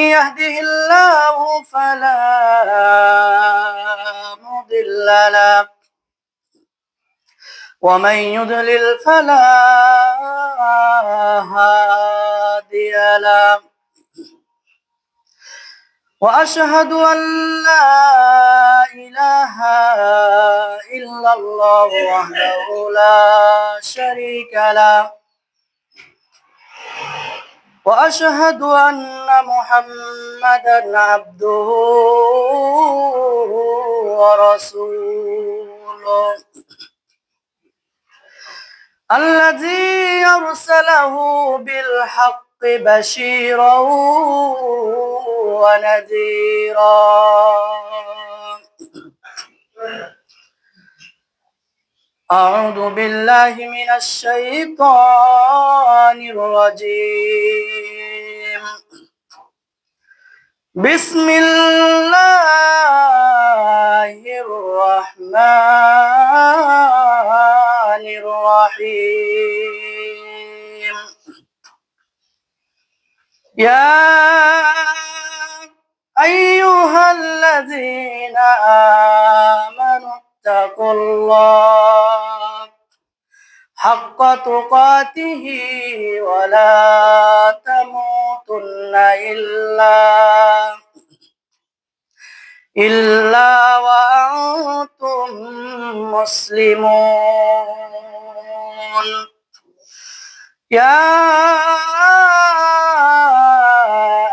يهده الله فلا مضل له ومن يضلل فلا هادي له وأشهد أن لا إله إلا الله وحده لا شريك له وأشهد أن محمدا عبده ورسوله الذي أرسله بالحق بشيرا ونذيرا أعوذ بالله من الشيطان الرجيم بسم الله الرحمن الرحيم يا أيها الذين آمنوا اتقوا الله حق تقاته ولا تموتن إلا وأنتم مسلمون يا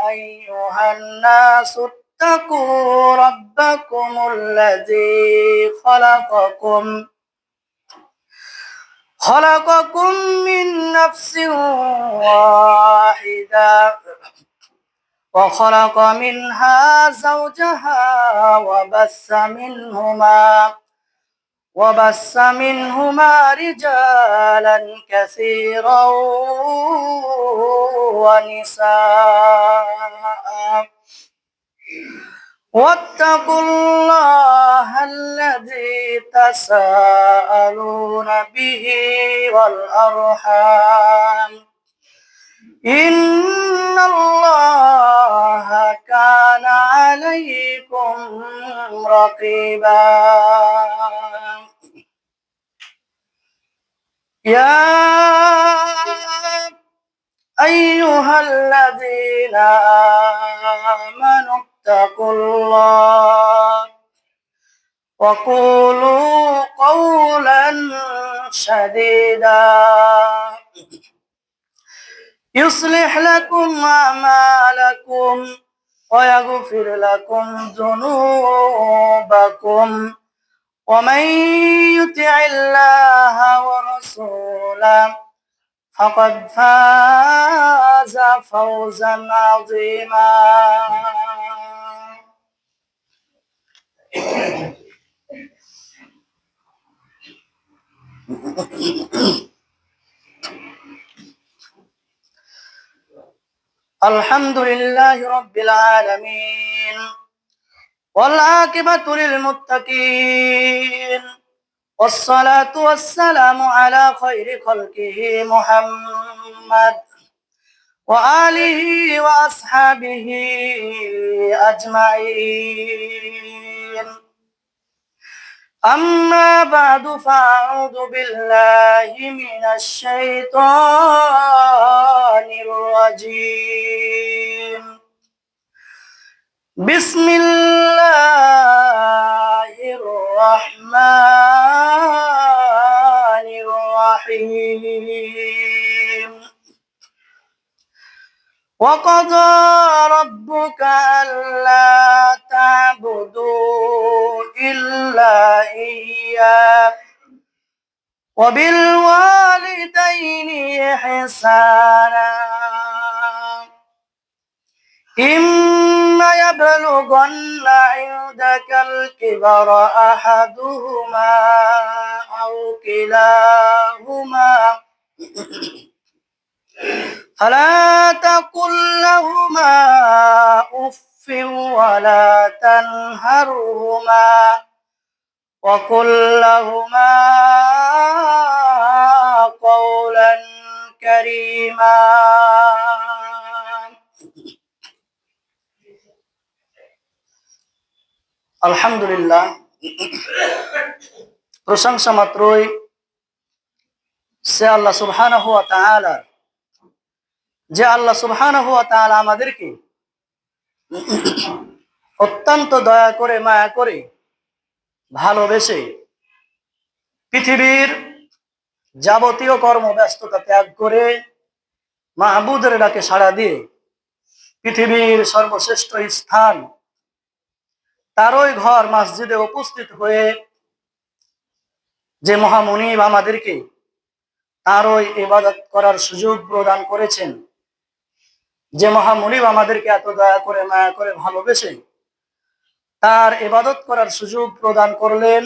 أيها الناس اتقوا ربكم الذي خلقكم من نفس واحدة وخلق منها زوجها وبث منهما رجالا كثيرا ونساء واتقوا الله الذي تساءلون به والأرحام إن الله كان عليكم رقيبا يا أيها الذين آمنوا اتقوا الله وقولوا قولا سديدا يصلح لكم أعمالكم ويغفر لكم ذنوبكم ومن يطع الله ورسوله فقد فاز فوزا عظيما الحمد لله رب العالمين والعاقبة للمتقين والصلاة والسلام على خير خلقه محمد وآله وأصحابه أجمعين أما بعد فأعوذ بالله من الشيطان الرجيم بسم الله الرحمن الرحيم وقضى ربك ألا تعبدوا إلا إياه وبالوالدين إحسانا إما يبلغن عندك الكبر أحدهما أو كلاهما فلا تقل لهما أف ولا تنهرهما وقل لهما قولا كريما আলহামদুলিল্লাহ, প্রশংসা মাত্রই সে আল্লাহ সুবহানাহু ওয়া তাআলা, যে আল্লাহ সুবহানাহু ওয়া তাআলা আমাদেরকে অত্যন্ত দয়া করে, মায়া করে, ভালোবেসে পৃথিবীর যাবতীয় কর্মব্যস্ততা ত্যাগ করে মাহবুদের ডাকে সাড়া দিয়ে পৃথিবীর সর্বশ্রেষ্ঠ স্থান তারই ঘর মসজিদে উপস্থিত হয়ে যে মহামনিব আমাদেরকে তারই ইবাদত করার সুযোগ প্রদান করেছেন, যে মহামনিব আমাদেরকে এত দয়া করে, মায়া করে, ভালোবেসে তার ইবাদত করার সুযোগ প্রদান করলেন,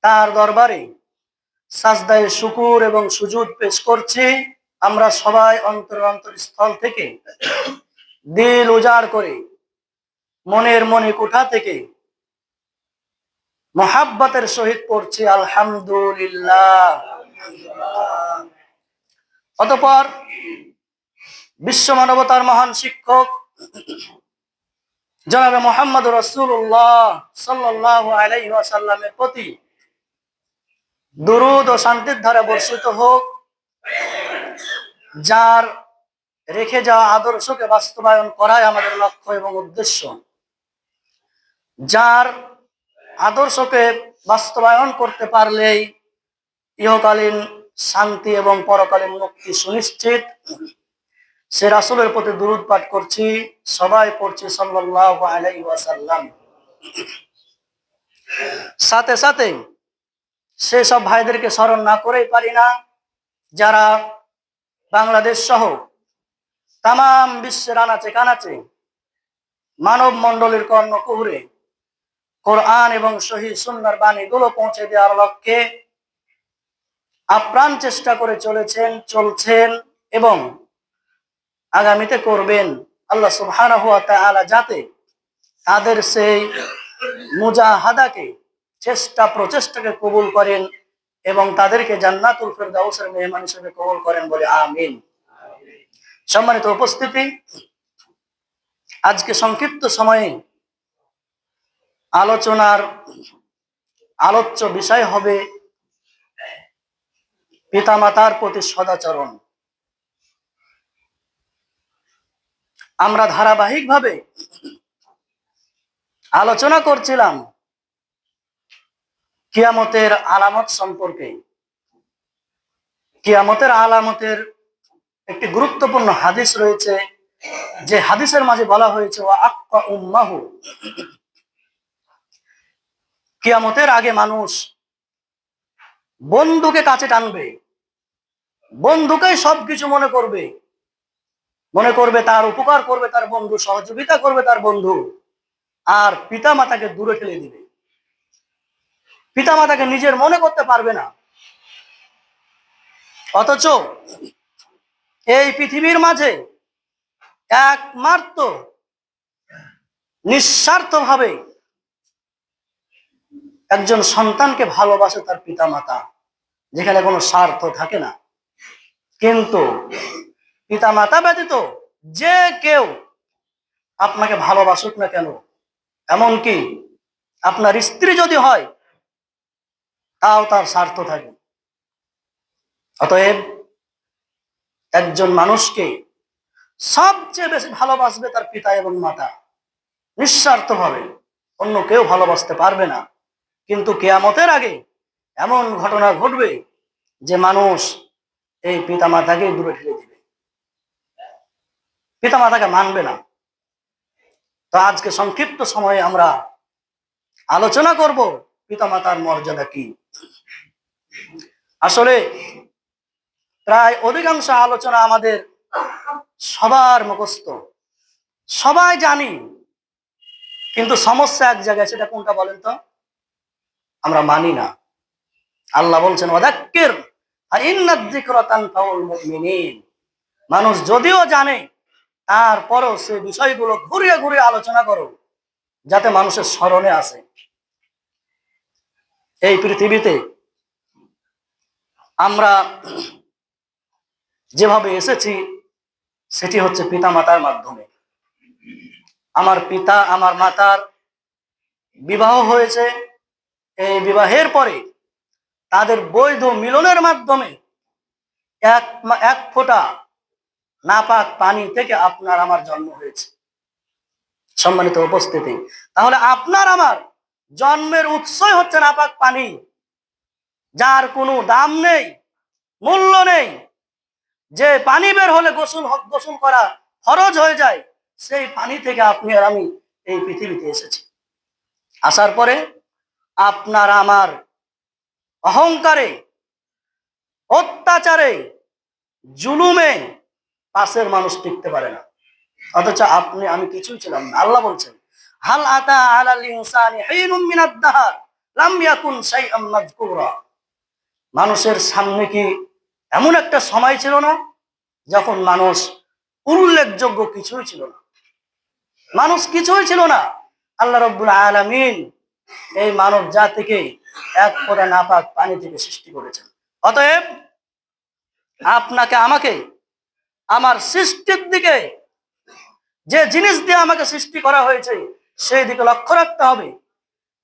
তার দরবারে সাজদায়ে শুকুর এবং সুজুদ পেশ করছি আমরা সবাই অন্তরস্থল থেকে, দিল উজাড় করে, মনের মণিকোঠা থেকে মহাব্বতের সহিত পড়ছি আলহামদুলিল্লাহ। অতঃপর বিশ্ব মানবতার মহান শিক্ষক জনাবে মুহাম্মদ রাসূলুল্লাহ সাল্লাল্লাহু আলাইহি ওয়াসাল্লামের প্রতি দুরূদ ও শান্তির ধারা বর্ষিত হোক, যার রেখে যাওয়া আদর্শকে বাস্তবায়ন করাই আমাদের লক্ষ্য এবং উদ্দেশ্য, যার আদর্শকে বাস্তবায়ন করতে পারলেই ইহকালীন শান্তি এবং পরকালীন মুক্তি সুনিশ্চিত, সে রাসূলের প্রতি দুরূদ পাঠ করছি, সবাই পড়ছি সাল্লাল্লাহু আলাইহি ওয়াসাল্লাম। সাথে সাথে সেসব ভাইদেরকে স্মরণ না করেই পারি না যারা বাংলাদেশ সহ তামাম বিশ্বের আনাচে কানাচে মানব মণ্ডলীর কর্ণকুহরে কোরআন এবং সহিহ সুন্নাহর বাণীগুলো পৌঁছে দেওয়ার লক্ষ্যে আপ্রাণ চেষ্টা করে চলছেন এবং আগামীতে করবেন। আল্লাহ সুবহানাহু ওয়া তাআলা যাতে তাদের সেই মুজাহাদাকে, প্রচেষ্টাকে কবুল করেন এবং তাদেরকে জান্নাতুল ফেরদাউসের মেহমান হিসেবে কবুল করেন বলে আমিন। সম্মানিত উপস্থিতি, আজকে সংক্ষিপ্ত সময়ে আলোচনার আলোচ্য বিষয় হবে পিতামাতার প্রতি সদাচরণ। আমরা ধারাবাহিকভাবে আলোচনা করছিলাম কিয়ামতের আলামত সম্পর্কে। কিয়ামতের আলামতের একটি গুরুত্বপূর্ণ হাদিস রয়েছে, যে হাদিসের মাঝে বলা হয়েছে ওয়া আক্কা উম্মাহু, কিয়ামতের আগে মানুষ বন্ধুকে কাছে টানবে, বন্ধুকেই সবকিছু মনে করবে তার উপকার করবে তার বন্ধু, সহযোগিতা করবে তার বন্ধু, আর পিতা মাতাকে দূরে ঠেলে দিবে, পিতা মাতাকে নিজের মনে করতে পারবে না। অথচ এই পৃথিবীর মাঝে একমাত্র নিঃস্বার্থভাবে একজন সন্তানকে ভালোবাসে তার পিতা মাতা, যেখানে কোনো স্বার্থ থাকে না। কিন্তু পিতা মাতা ব্যতীত যে কেউ আপনাকে ভালোবাসুক না কেন, এমনকি আপনার স্ত্রী যদি হয়, তাও তার স্বার্থ থাকে। অতএব একজন মানুষকে সবচেয়ে বেশি ভালোবাসবে তার পিতা এবং মাতা, নিঃস্বার্থভাবে, অন্য কেউ ভালোবাসতে পারবে না। কিন্তু কিয়ামতের আগে এমন ঘটনা ঘটবে যে মানুষ এই পিতা মাতাকে দূরে ঠেলে দিবে, পিতা মাতাকে মানবে না। তো আজকে সংক্ষিপ্ত সময়ে আমরা আলোচনা করব পিতা মাতার মর্যাদা কি। আসলে প্রায় অধিকাংশ আলোচনা আমাদের সবার মুখস্থ, সবাই জানি, কিন্তু সমস্যা এক জায়গায়, সেটা কোনটা বলেন তো? আমরা মানি না। আল্লাহ বলছেন ওয়াযাক্কির ফাইন্নায যিকরা তানফাউল মুমিনিন, মানুষ যদিও জানে তারপরও সে বিষয়গুলো ঘুরিয়ে ঘুরিয়ে আলোচনা করো, যাতে মানুষের স্মরণে আসে। এই পৃথিবীতে আমরা যেভাবে এসেছি সেটি হচ্ছে পিতা মাতার মাধ্যমে। আমার পিতা আমার মাতার বিবাহ হয়েছে, এই বিবাহের পরে তাদের বৈধ মিলনের মাধ্যমে এক ফোঁটা নাপাক পানি থেকে আপনার আমার জন্ম হয়েছে। সম্মানিত উপস্থিতি, তাহলে আপনার আমার জন্মের উৎসই হচ্ছে নাপাক পানি, যার কোনো দাম নেই, মূল্য নেই। যে পানি বের হলে গোসল করা ফরজ হয়ে যায়, সেই পানি থেকে আপনি আর আমি এই পৃথিবীতে এসেছি। আসার পরে আপনার আমার অহংকারে, অত্যাচারে, জুলুমে পাশের মানুষ টিকতে পারে না, অথচ আপনি আমি কিছুই ছিলাম না। আল্লাহ বলছেন, হাল আতা আলাল ইনসানি হিনুম মিনাদ দাহর লাম ইয়াকুন শাইআম মাযকুরা। মানুষের সামনে কি এমন একটা সময় ছিল না যখন মানুষ উল্লেখযোগ্য কিছুই ছিল না, মানুষ কিছুই ছিল না। আল্লাহ রাব্বুল আলামিন এই মানব জাতিকে এক ফোঁটা নাপাক পানি থেকে সৃষ্টি করেছেন। অতএব আপনাকে আমাকে আমার সৃষ্টির দিকে, যে জিনিস দিয়ে আমাকে সৃষ্টি করা হয়েছে, সেই দিকে লক্ষ্য রাখতে হবে।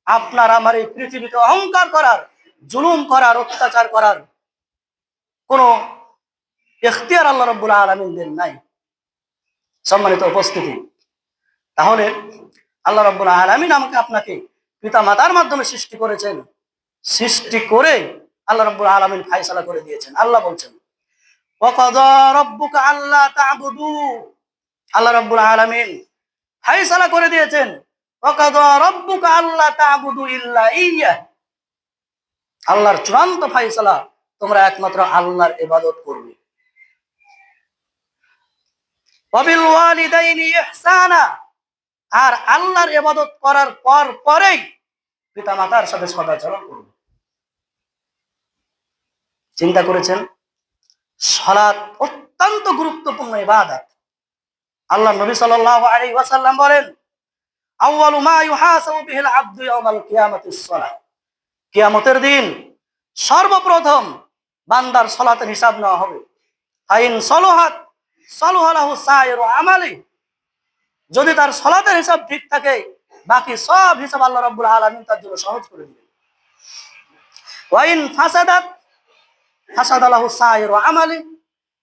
আপনার আমার এই পৃথিবীতে অহংকার করার, জুলুম করার, অত্যাচার করার কোন ইখতিয়ার আল্লাহ রাব্বুল আলামিন দেন নাই। সম্মানিত উপস্থিতি, তাহলে আল্লাহ রাব্বুল আলামিন আমাকে আপনাকে পিতা মাতার মাধ্যমে সৃষ্টি করেছেন। সৃষ্টি করে আল্লাহ রাব্বুল আলামিন ফায়সালা করে দিয়েছেন। আল্লাহ বলছেন, ওয়াকাযা রাব্বুকা আল্লা তা'বুদু। আল্লাহ রাব্বুল আলামিন ফায়সালা করে দিয়েছেন, ওয়াকাযা রাব্বুকা আল্লা তা'বুদু ইল্লা ইয়্যাহ। আল্লাহর চূড়ান্ত ফায়সালা, তোমরা একমাত্র আল্লাহর ইবাদত করবে। ওয়াবিল ওয়ালিদাইনি ইহসানা। আর আল্লাহর ইবাদত করার পরেই পিতা মাতার সাথে সদাচরণ করবে। চিন্তা করেছেন, সালাত অত্যন্ত গুরুত্বপূর্ণ ইবাদত। আল্লাহ নবী সাল্লাল্লাহু আলাইহি ওয়াসাল্লাম বলেন, আউয়ালু মা ইউহাসাবু বিহিল আবদু ইয়াউমাল কিয়ামাতিস সালাত। কিয়ামতের দিন সর্বপ্রথম বান্দার সালাতের হিসাব নেওয়া হবে। ফাইন সালাহাত সালাহা লাহু সাইরু আমালি। যদি তার সালাতের হিসাব ঠিক থাকে, বাকি সব হিসাব আল্লাহ রাব্বুল আলামিন তার জন্য সহজ করে দিবেন। ওয়াইন ফাসাদাত ফাসাদা লাহু সাইরু আমালি।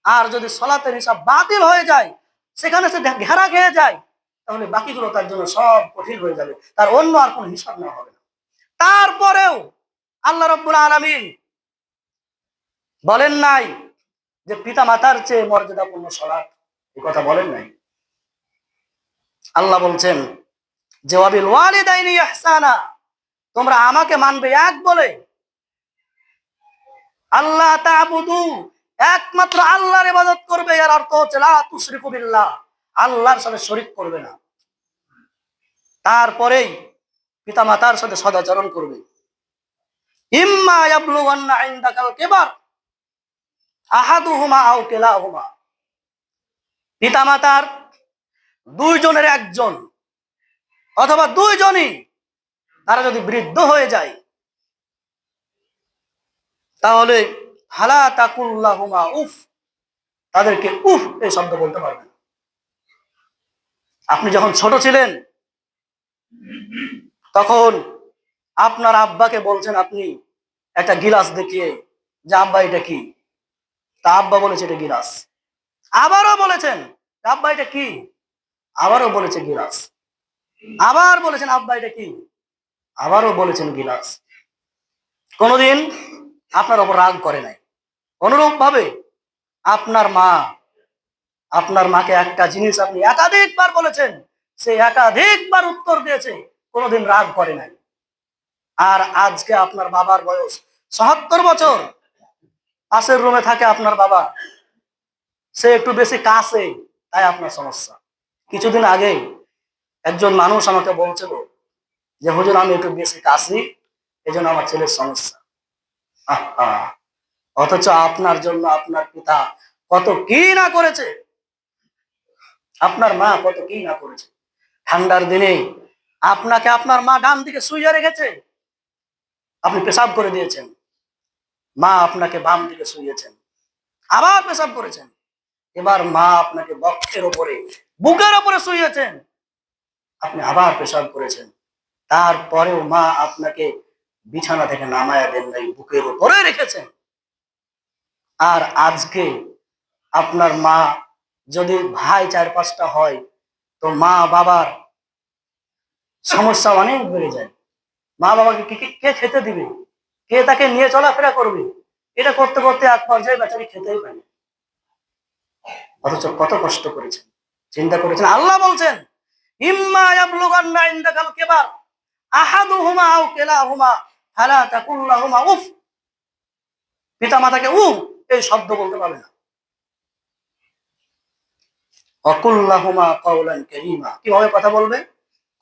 আর যদি সালাতের হিসাব বাতিল হয়ে যায়, সেখানে সে ঘেরা খেয়ে যায়, তাহলে বাকিগুলো তার জন্য সব কঠিন হয়ে যাবে, তার অন্য আর কোনো হিসাব নেওয়া হবে না। তারপরেও আল্লাহ রাব্বুল আলামিন বলেন নাই যে পিতা মাতার চেয়ে মর্যাদাপূর্ণ সালাত, এই কথা বলেন নাই। আল্লাহ বলছেন, ওয়াবিল ওয়ালিদাইনি ইহসানা। তোমরা আমাকে মানবে এক বলে, আল্লাহ তা'বুদু, একমাত্র আল্লাহর ইবাদত করবে। এর অর্থ হচ্ছে লা তুশরিকু বিল্লাহ, আল্লাহর সাথে শরীক করবে না। তারপরেই পিতা মাতার সাথে সদাচরণ করবে। ইম্মা ইয়াবলুগান্না ইনদাকাল কিবার আহাদুহুমা আও কিলাহুমা। পিতা মাতার দুইজনের একজন অথবা দুইজনই তারা যদি বৃদ্ধ হয়ে যায়, তাহলে হালা তাকুল্লাহুমা উফ, তাদেরকে উফ এই শব্দ বলতে পারবেন। আপনি যখন ছোট ছিলেন, তখন আপনার আব্বাকে বলছেন আপনি একটা গিলাস দেখিয়ে যে আব্বা এটা কি, তা আব্বা বলেছে এটা গিলাস। আবারও বলেছেন আব্বা এটা কি, আবারও বলেছে গিলাস। আবার বলেছেন আব্বা এটা কি, আবারও বলেছেন গিলাস। কোনদিন আপনার উপর রাগ করে নাই। অনুরূপ ভাবে আপনার মাকে একটা জিনিস আপনি একাধিকবার বলেছেন, সে একাধিকবার উত্তর দিয়েছে, কোনোদিন রাগ করে নাই। আর আজকে আপনার বাবার বয়স ৭৭ বছর, পাশের রুমে থাকে আপনার বাবা, সে একটু বেশি কাছে, তাই আপনার সমস্যা। কিছুদিন আগে একজন মানুষ আমাকে বলছিল যে হুজুর আমি একটু বেশি কাশি, এই জন্য আমার ছেলের সমস্যা। অথচ আপনার জন্য আপনার পিতা কত কি না করেছে, আপনার মা কত কি না করেছে। ঠান্ডার দিনে আপনাকে আপনার মা ডান দিকে শুইয়ে রেখেছে, আপনি পেশাব করে দিয়েছেন, মা আপনাকে বাম দিকে শুইয়েছেন, আবার পেশাব করেছেন, এবার মা আপনাকে বক্ষের ওপরে, বুকের ওপরে শুইয়েছেন, আপনি আবার পেশাব করেছেন, তারপরেও মা আপনাকে বিছানা থেকে নামায়া দেন নাই, বুকের উপরে রেখেছেন। আর আজকে আপনার মা যদি ভাই 4-5টা হয়, তো মা বাবার সমস্যা অনেক বেড়ে যায়। মা বাবাকে কে খেতে দিবে, কে তাকে নিয়ে চলাফেরা করবে? এটা করতে করতে এক পর্যায়ে বেচারি খেতেই পায় না। অথচ কত কষ্ট করেছেন, চিন্তা করেছেন। আল্লাহ বলছেন, ইম্মা ইয়াবলুগান্না ইনদাকাল কিবার আহাদুহুমা আও কিলাহুমা ফালা তাকুল লাহুমা উফ। পিতা মাতাকে উফ এই শব্দ বলতে পারবে না। ওয়াকুল লাহুমা কাওলান কারীমা, কিভাবে কথা বলবে?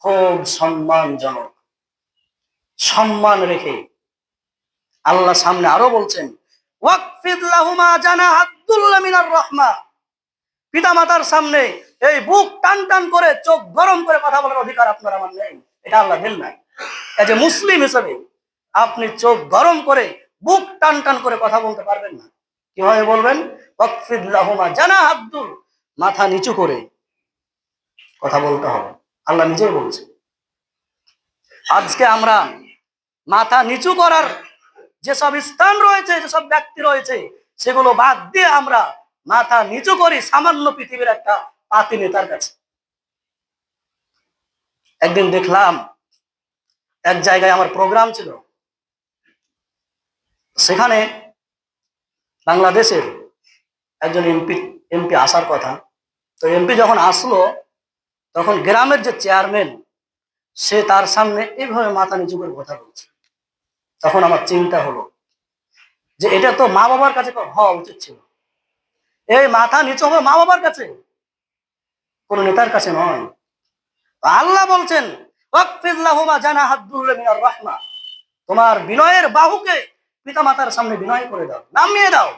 খুব সম্মানজনক, সম্মান রেখে। আল্লাহ সামনে আরো বলছেন, ওয়াকফিদ লাহুমা জানাহাতুল্লা মিনার রাহমা। পিতা মাতার সামনে এই বুক টান টান করে, চোখ গরম করে কথা বলার অধিকার আপনার আমার নেই, এটা আল্লাহ দেন নাই। এজ এ মুসলিম হিসেবে আপনি চোখ গরম করে, বুক টান টান করে কথা বলতে পারবেন না। কিভাবে বলবেন? ওয়াকফিদ লাহুমা জানাহাতুল, মাথা নিচু করে কথা বলতে হবে। আল্লাহ নিজেই বলছে। আজকে আমরা মাথা নিচু করার যেসব স্থান রয়েছে, যেসব ব্যক্তি রয়েছে, সেগুলো বাদ দিয়ে আমরা মাথা নিচু করি সামান্য পৃথিবীর একটা পাতি নেতার কাছে। একদিন দেখলাম এক জায়গায় আমার প্রোগ্রাম ছিল, সেখানে বাংলাদেশের একজন এমপি আসার কথা। তো এমপি যখন আসলো, তখন গ্রামের যে চেয়ারম্যান, সে তার সামনে এইভাবে মাথা নিচু করে কথা বলছে। তখন আমার চিন্তা হলো যে এটা তো মা বাবার কাছে হওয়া উচিত ছিল। এই মাথা নিচু হবে মা বাবার কাছে, কোন নেতার কাছে নয়। আল্লাহ বলছেন, ওয়াকফিদ লাহুমা জানাহাতুল্লা মিনার রাহমা, তোমার বিনয়ের বাহুকে পিতা মাতার সামনে বিনয় করে দাও, নামিয়ে দাও।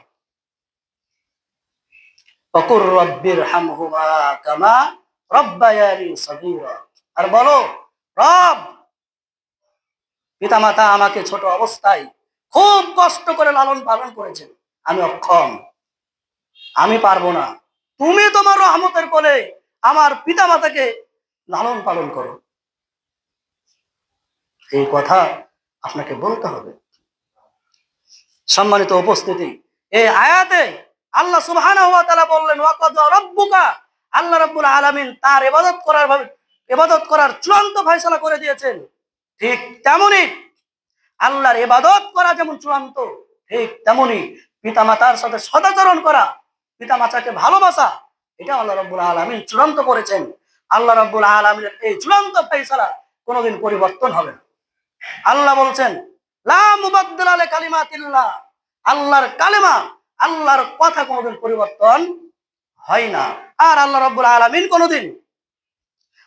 ওয়াকুর রাব্বিরহামহুমা কামা রাব্বায়ানি সগীরা, আর বলো, রব, পিতা মাতা আমাকে ছোট অবস্থায় খুব কষ্ট করে লালন পালন করেছেন, আমি অক্ষম, আমি পারবো না। তুমি তোমার রহমতের কোলে আমার পিতা মাতাকে লালন পালন করো। এই কথা আপনাকে বলতে হবে। সম্মানিত উপস্থিতি, এই আয়াতে আল্লাহ সুবহানাহু ওয়া তাআলা বললেন, ওয়াকাদা রাব্বুকা, আল্লাহ রাব্বুল আলামিন তার ইবাদত করার চূড়ান্ত ফয়সালা করে দিয়েছেন। ঠিক তেমনি আল্লাহর ইবাদত করা যেমন চূড়ান্ত, ঠিক তেমনি পিতামাতার সাথে সদাচরণ করা, পিতামাতাকে ভালোবাসা, এটা আল্লাহ রাব্বুল আলামিন চূড়ান্ত করেছেন। আল্লাহ রাব্বুল আলামিনের এই চূড়ান্ত ফয়সালা কোনোদিন পরিবর্তন হবে না। আল্লাহ বলছেন, লা মুবাদদিলা লিকালিমাতিল্লাহ, আল্লাহর কালেমা, আল্লাহর কথা কোনোদিন পরিবর্তন হয় না। আর আল্লাহ রাব্বুল আলামিন কোনোদিন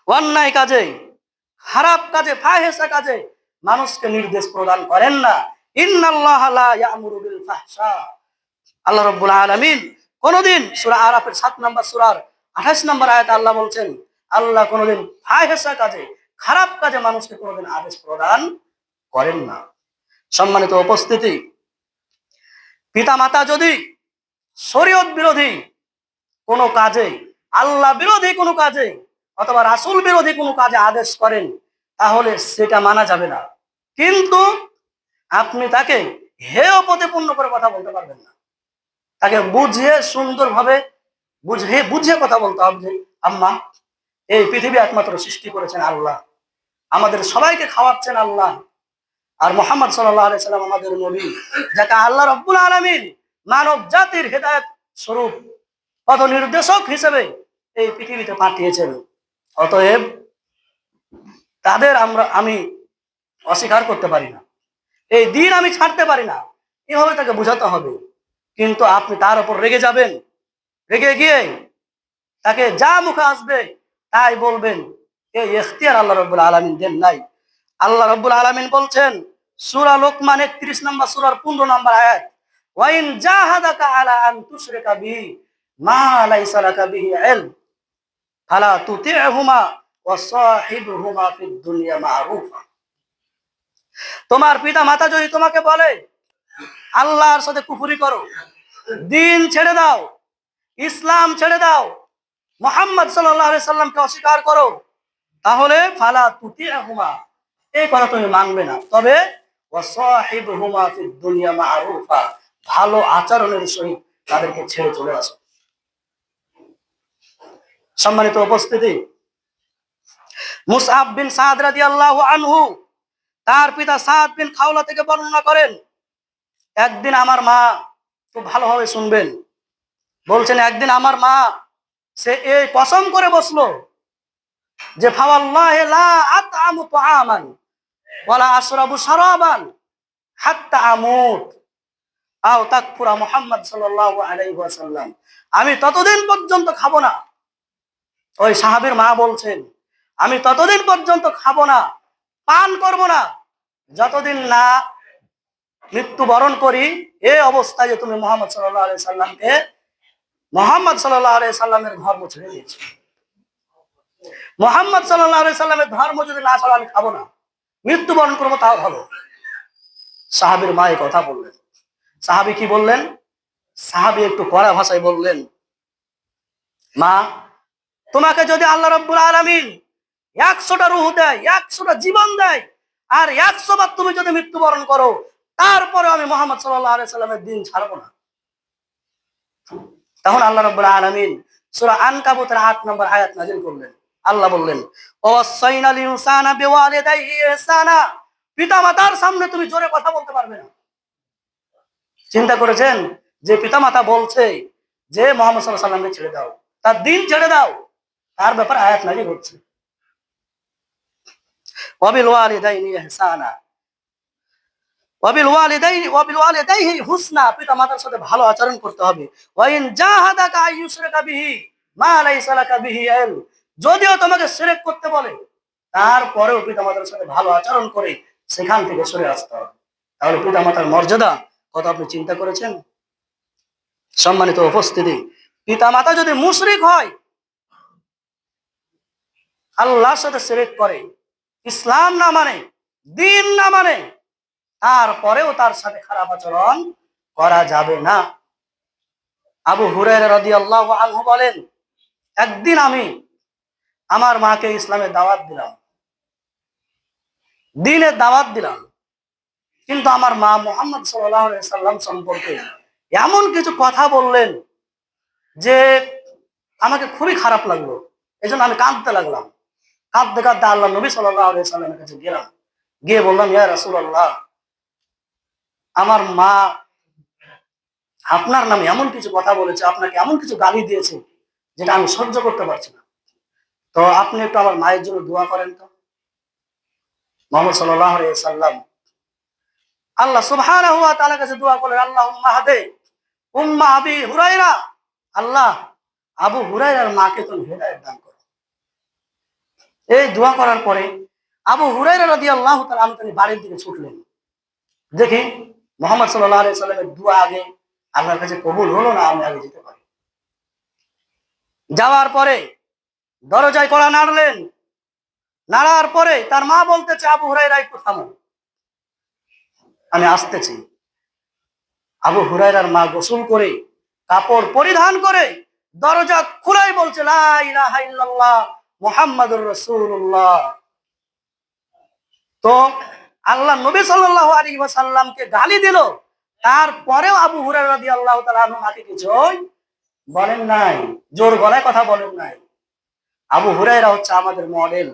অন্যায় কাজে, খারাপ কাজে, ফাহিশা কাজে মানুষকে নির্দেশ প্রদান করেন না। ইন্নাল্লাহা লা ইয়া'মুরু বিল ফাহশা, আল্লাহ রাব্বুল আলামিন কোনোদিন, সূরা আরাফের 7 নম্বর সূরার 28 নম্বর আয়াতে আল্লাহ বলছেন, আল্লাহ কোনোদিন ফাহিশা কাজে, খারাপ কাজে মানুষকে কোনোদিন আদেশ প্রদান করেন না। সম্মানিত উপস্থিতি, পিতামাতা যদি শরীয়ত বিরোধী কোনো কাজে, আল্লাহ বিরোধী কোনো কাজে অথবা রাসূল বিরোধী কোনো কাজে আদেশ করেন, তাহলে সেটা মানা যাবে না। কিন্তু আপনি তাকে হেয় প্রতিপন্ন করে কথা বলতে পারবেন না। তাকে বুঝিয়ে, সুন্দরভাবে বুঝিয়ে কথা বলতে হবে যে, আম্মা, এই পৃথিবী একমাত্র সৃষ্টি করেছেন আল্লাহ, আমাদের সবাইকে খাওয়াচ্ছেন আল্লাহ, আর মুহাম্মদ সাল্লাল্লাহু আলাইহি সাল্লাম আমাদের নবী, যাকে আল্লাহ রাব্বুল আলামিন মানব জাতির হেদায়েত স্বরূপ, পথ নির্দেশক হিসেবে এই পৃথিবীতে পাঠিয়েছেন। অতএব তাদের আমি অস্বীকার করতে পারি না, এই দিন আমি ছাড়তে পারি না, এভাবে তাকে বোঝাতে হবে। কিন্তু আপনি তার উপর রেগে যাবেন, রেগে গিয়ে তাকে যা মুখে আসবে তাই বলবেন, এই ইখতিয়ার আল্লাহ রাব্বুল আলামিন দেন নাই। আল্লাহ রাব্বুল আলামিন বলছেন সূরা লোকমান 31 নম্বর সূরার 15 নম্বর আয়াত, ওয়া ইন জাহাদাকা আলা আন তুশরিকা বিহি মা লাইসা লাকা বিহি ইলম ফালা তুতি'হুমা ওয়া সাহিবহুমা ফিদ দুনিয়া মা'রুফা। তোমার পিতা মাতা যদি তোমাকে বলে আল্লাহর সাথে কুফরি করো, দিন ছেড়ে দাও, ইসলাম ছেড়ে দাও, মুহাম্মদ সাল্লাল্লাহু আলাইহি সাল্লামকে অস্বীকার করো, তাহলে ফালা তুতিহুমা, এই কথা তুমি মানবে না, তবে ওয়াসাহিবহুমা ফিদ দুনিয়া মা'রুফা, ভালো আচরণের সহিত তাদেরকে ছেড়ে চলে আসো। সম্মানিত উপস্থিতি, মুসআব বিন সাদ রাদিয়াল্লাহু আনহু তার পিতা সাদ বিন খাওলা থেকে বর্ণনা করেন, একদিন আমার মা, খুব ভালোভাবে শুনবেন, বলছেন একদিন আমার মা সে এই কসম করে বসলো যে ফাওয়াল্লাহি লা আতআমু তুআমান ওয়ালা আশরাবু শারাবান হাত্তা আমুত আও তাকফুরা মুহাম্মদ সাল্লাল্লাহু আলাইহি ওয়াসাল্লাম, আমি ততদিন পর্যন্ত খাবো না, ওই সাহাবীর মা বলছেন আমি ততদিন পর্যন্ত খাবো না, পান করব না, যতদিন না মৃত্যুবরণ করি, এই অবস্থায় যে তুমি মুহাম্মদ সাল্লাল্লাহু আলাইহি সাল্লামকে, মুহাম্মদ সাল্লাল্লাহু আলাইহি সাল্লামের ধর্ম ছেড়ে দিয়েছো, মুহাম্মদ সাল্লাল্লাহু আলাইহি সাল্লামের ধর্ম যদি না ছাড়ো আমি খাবো না, মৃত্যুবরণ করবো তাও ভালো। সাহাবীর মা এই কথা বললেন। সাহাবী কি বললেন? সাহাবী একটু কড়া ভাষায় বললেন, মা, তোমাকে যদি আল্লাহ রাব্বুল আলামিন 100টা রূহ দেয়, 100টা জীবন দেয়, আর 100 বার তুমি যদি মৃত্যুবরণ করো, তারপরে আমি মুহাম্মদ সাল্লাল্লাহু আলাইহি সাল্লামের দিন ছাড়বো না। তখন আল্লাহ রাব্বুল আলামিন সূরা আনকাবুতের 8 নম্বর আয়াত নাযিল করলেন। আল্লাহ বললেন, ওয়াসাইনাল ইনসানা বিওয়ালিদাইহি ইহসানা, পিতামাতার সামনে তুমি জোরে কথা বলতে পারবে না। চিন্তা করেছেন যে পিতামাতা বলছে যে মুহাম্মদ সাল্লাল্লাহু আলাইহি সাল্লামকে ছেড়ে দাও, তার দিন ছেড়ে দাও, তার ব্যাপারে আয়াত নাযিল হচ্ছে। ওয়াবিল ওয়ালিদাইনি ইহসানা, ওয়াবিল ওয়ালিদাইহি হুসনা, পিতামাতার সাথে ভালো আচরণ করতে হবে। ওয়া ইন জাহাদাকা আইয়ুশরিকা বিহি মা লাইসা লাকা বিহি ইলম, যদিও তোমাকে শিরক করতে বলে, তারপরেও পিতামাতার সাথে ভালো আচরণ করে সেখান থেকে সরে আসতে হবে। তাহলে পিতামাতার মর্যাদা কত আপনি চিন্তা করেছেন? সম্মানিত উপস্থিতি, পিতামাতা যদি মুশরিক হয়, আল্লাহর সাথে শিরক করে, ইসলাম না মানে, দ্বীন না মানে, তারপরেও তার সাথে খারাপ আচরণ করা যাবে না। আবু হুরায়রা রাদিয়াল্লাহু আনহু বলেন, একদিন আমি আমার মাকে ইসলামের দাওয়াত দিলাম, দ্বীনের দাওয়াত দিলাম, কিন্তু আমার মা মুহাম্মদ সাল্লাল্লাহু আলাইহি সাল্লাম সম্পর্কে এমন কিছু কথা বললেন যে আমাকে খুবই খারাপ লাগলো। এজন্য আমি কাঁদতে লাগলাম। কাঁদতে কাঁদতে আল্লাহ নবী সাল্লাল্লাহু আলাইহি সাল্লামের কাছে গেলাম, গিয়ে বললাম, ইয়া রাসূলুল্লাহ, আমার মা আপনার নামে এমন কিছু কথা বলেছে, আপনাকে এমন কিছু গালি দিয়েছে যেটা আমি সহ্য করতে পারছি না, তো আপনি একটু আমার মায়ের জন্য দোয়া করেন তো। মুহাম্মদ সাল্লাল্লাহু আলাইহি সাল্লাম আল্লাহ সুবহানাহু ওয়া তাআলার কাছে দোয়া করলেন, আল্লাহুম্মা হাদি উম্মা আবি হুরায়রা, আল্লাহ আবু হুরায়রার মাকে তুমি হেদায়েত দান করো। এই দোয়া করার পরে আবু হুরায়রা রাদিয়াল্লাহু তাআলা আনহু তিনি বাড়ির দিকে ছুটলেন। দেখি মুহাম্মদ সাল্লাল্লাহু আলাইহি সাল্লামের দোয়া আগে আল্লাহর কাছে কবুল হলো না, আমি আগে যেতে পারি। যাওয়ার পরে দরজায় কড়া নাড়লেন, নাড়ার পরে তার মা বলতেছে, আবু হুরায়রা একটু থামো, আমি আসতেছি। আবু হুরায়রার মা গোসল করে কাপড় পরিধান করে দরজা খুলাই বলছে, লা ইলাহা ইল্লাল্লাহ মুহাম্মাদুর রাসূলুল্লাহ। তো আল্লাহ নবী সাল্লাল্লাহু আলাইহি ওয়াসাল্লামকে গালি দিল, তারপরেও আবু হুরায়রা রাদিয়াল্লাহু তাআলা আনহু মাকে কিছুই বলেন নাই, জোর গলায় কথা বলেন নাই। আবু হুরায়রা হচ্ছে আমাদের মডেল,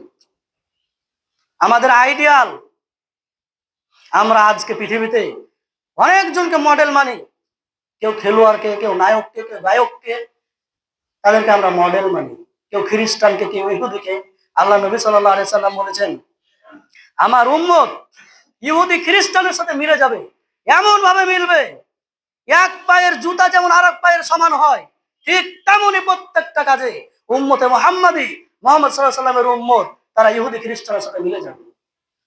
আমাদের আইডিয়াল। আমরা আজকে পৃথিবীতে অনেকজনকে মডেল মানি, কেউ খেলোয়াড়কে, কেউ নায়ককে, কেউ গায়ককে, তাদেরকে আমরা মডেল মানি। কেউ খ্রিস্টানকে, কেউ ইহুদিকে। আল্লাহ নবী সাল্লাল্লাহু আলাইহি সাল্লাম বলেছেন, আমার উম্মত ইহুদি খ্রিস্টানের সাথে মিলে যাবে, এমন ভাবে মিলবে, এক পায়ের জুতা যেমন আরেক পায়ের সমান হয়, ঠিক তেমনই প্রত্যেকটা কাজে উম্মতে মুহাম্মাদি, মুহাম্মদ সাল্লাল্লাহু আলাইহি সাল্লামের উম্মত, তারা ইহুদি খ্রিস্টানের সাথে মিলে যাবে।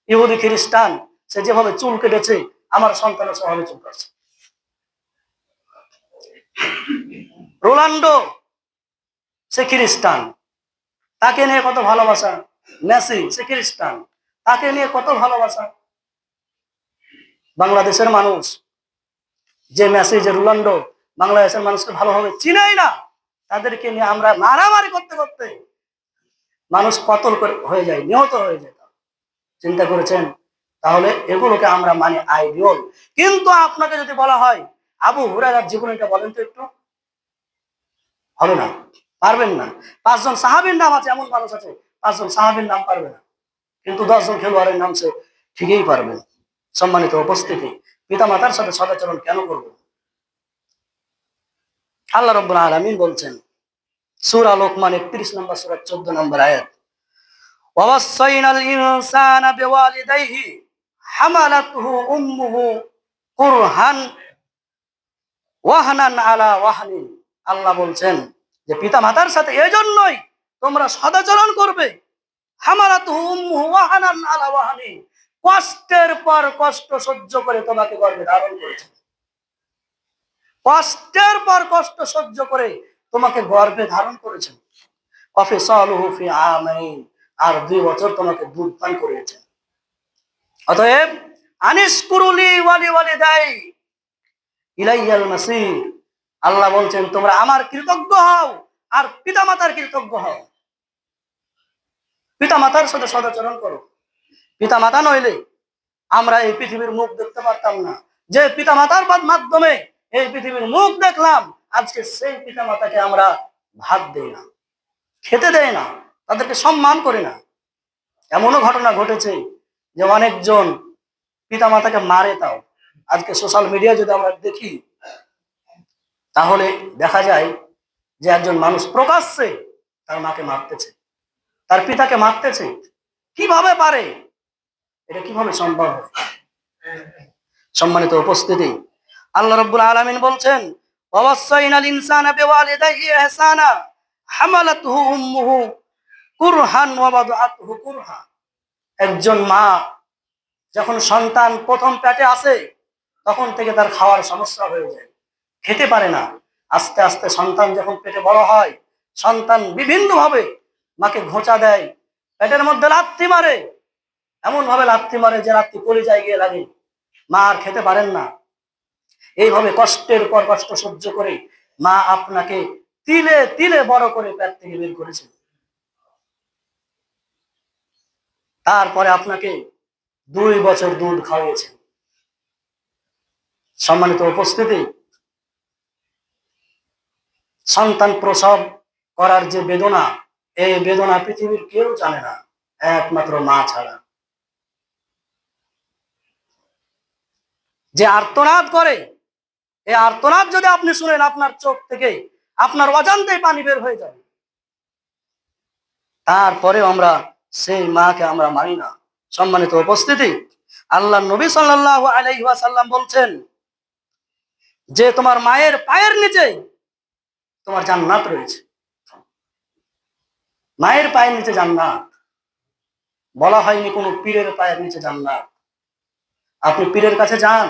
ইহুদি খ্রিস্টান সে যেভাবে চুল কেটেছে, আমার সন্তানের সেভাবে চুল কাটছে। রোনাল্ডো সে খ্রিস্টান, তাকে নিয়ে কত ভালোবাসা। মেসি সে খ্রিস্টান, তাকে নিয়ে কত ভালোবাসা। বাংলাদেশের মানুষ যে মেসি, যে রোনাল্ডো, বাংলাদেশের মানুষকে ভালোভাবে চিনাই না, তাদেরকে নিয়ে আমরা মারামারি করতে করতে মানুষ কতল হয়ে যায়, নিহত হয়ে যায়। চিন্তা করেছেন? তাহলে এগুলোকে আমরা মানি আইডিয়ল। কিন্তু আপনাকে যদি বলা হয় আবু হুরায়রার জীবনীটা বলেন তো একটু, হবে না, পারবেন না। 5 জন সাহাবীর নাম আছে, এমন মানুষ আছে 5 জন সাহাবীর নাম পারবে না, কিন্তু 10 জন খেলোয়াড়ের নাম সে ঠিকই পারবে। সম্মানিত উপস্থিতি, পিতা মাতার সাথে সদাচরণ কেন করব? আল্লাহ রাব্বুল আলামিন বলছেন সূরা লোকমান 31 নম্বর সূরা 14 নম্বর আয়াত, ওয়াসাইনাল ইনসানা বিওয়ালিদাইহি হামালাতুহু উম্মুহু কুরহান ওয়াহনান আলা ওয়াহনিন। আল্লাহ বলছেন যে পিতা মাতার সাথে এজন্যই তোমরা সদাচরণ করবে। হামালাতুহু উম্মুহু ওয়াহনান আলা ওয়াহনিন, কষ্টের পর কষ্ট সহ্য করে তোমাকে গর্ভে ধারণ করেছে। কষ্টের পর কষ্ট সহ্য করে তোমাকে গর্ভে ধারণ করেছেন। ওয়াফিসালুহু ফি আমাইন, আর 2 বছর তোমাকে দুধ পান করিয়েছেন। অতএব আনিশকুরুলি ওয়ালিদাই ইলাইয়াল মাসির, আল্লাহ বলছেন তোমরা আমার কৃতজ্ঞ হও আর পিতামাতার কৃতজ্ঞ হও। পিতামাতার সাথে সদাচরণ করো। পিতামাতা নইলে আমরা এই পৃথিবীর মুখ দেখতে পারতাম না। যে পিতামাতার মাধ্যমে এই পৃথিবীর মুখ দেখলাম, আজকে সেই পিতামাতাকে আমরা ভাত দেই না, খেতে দেয় না, তাদেরকে সম্মান করি না। এমনও ঘটনা ঘটেছে যে অনেকজন পিতামাতাকে মারে। তাও আজকে সোশ্যাল মিডিয়ায় যদি আমরা দেখি, তাহলে দেখা যায় যে একজন মানুষ প্রকাশ্যে তার মাকে মারতেছে, তার পিতাকে মারতেছে। কিভাবে পারে? এটা কিভাবে সম্ভব? সম্মানিত উপস্থিতি, আল্লাহ রাব্বুল আলামিন বলছেন ওয়াসাইনাল ইনসানা বিওয়ালিদাইহি ইহসানা হামালাতুহু উম্মুহু কুরহান ওয়া ওয়াদাআতুহু কুরহা। একজন মা যখন সন্তান প্রথম পেটে আসে, তখন থেকে তার খাওয়ার সমস্যা হয়ে যায়, খেতে পারে না। আস্তে আস্তে সন্তান যখন পেটে বড় হয়, সন্তান বিভিন্ন ভাবে মাকে ঘোঁচা দেয়, পেটের মধ্যে লাথি মারে, এমন ভাবে লাথি মারে যে লাথি কলিজায় গিয়ে লাগে, মা আর খেতে পারেন না। এইভাবে কষ্টের পর কষ্ট সহ্য করে মা আপনাকে তিলে তিলে বড় করে পেট থেকে বের করেছে। তারপরে আপনাকে 2 বছর দুধ খাওয়িয়েছে। সম্মানিত উপস্থিতি, সন্তান প্রসব করার যে বেদনা, এই বেদনা পৃথিবীর কেউ জানে না, একমাত্র মা ছাড়া। যে আর্তনাদ করে, এই আর্তনাদ যদি আপনি শুনেন, আপনার চোখ থেকে আপনার অজান্তেই পানি বের হয়ে যাবে। তারপরেও আমরা সেই মাকে আমরা মানি না। সম্মানিত উপস্থিতি, আল্লাহ নবী সাল্লাল্লাহু আলাইহি ওয়াসাল্লাম বলছেন যে তোমার মায়ের পায়ের নিচে তোমার জান্নাত রয়েছে। মায়ের পায়ের নিচে জান্নাত বলা হয়নি কোনো পীরের পায়ের নিচে জান্নাত। আপনি পীরের কাছে যান,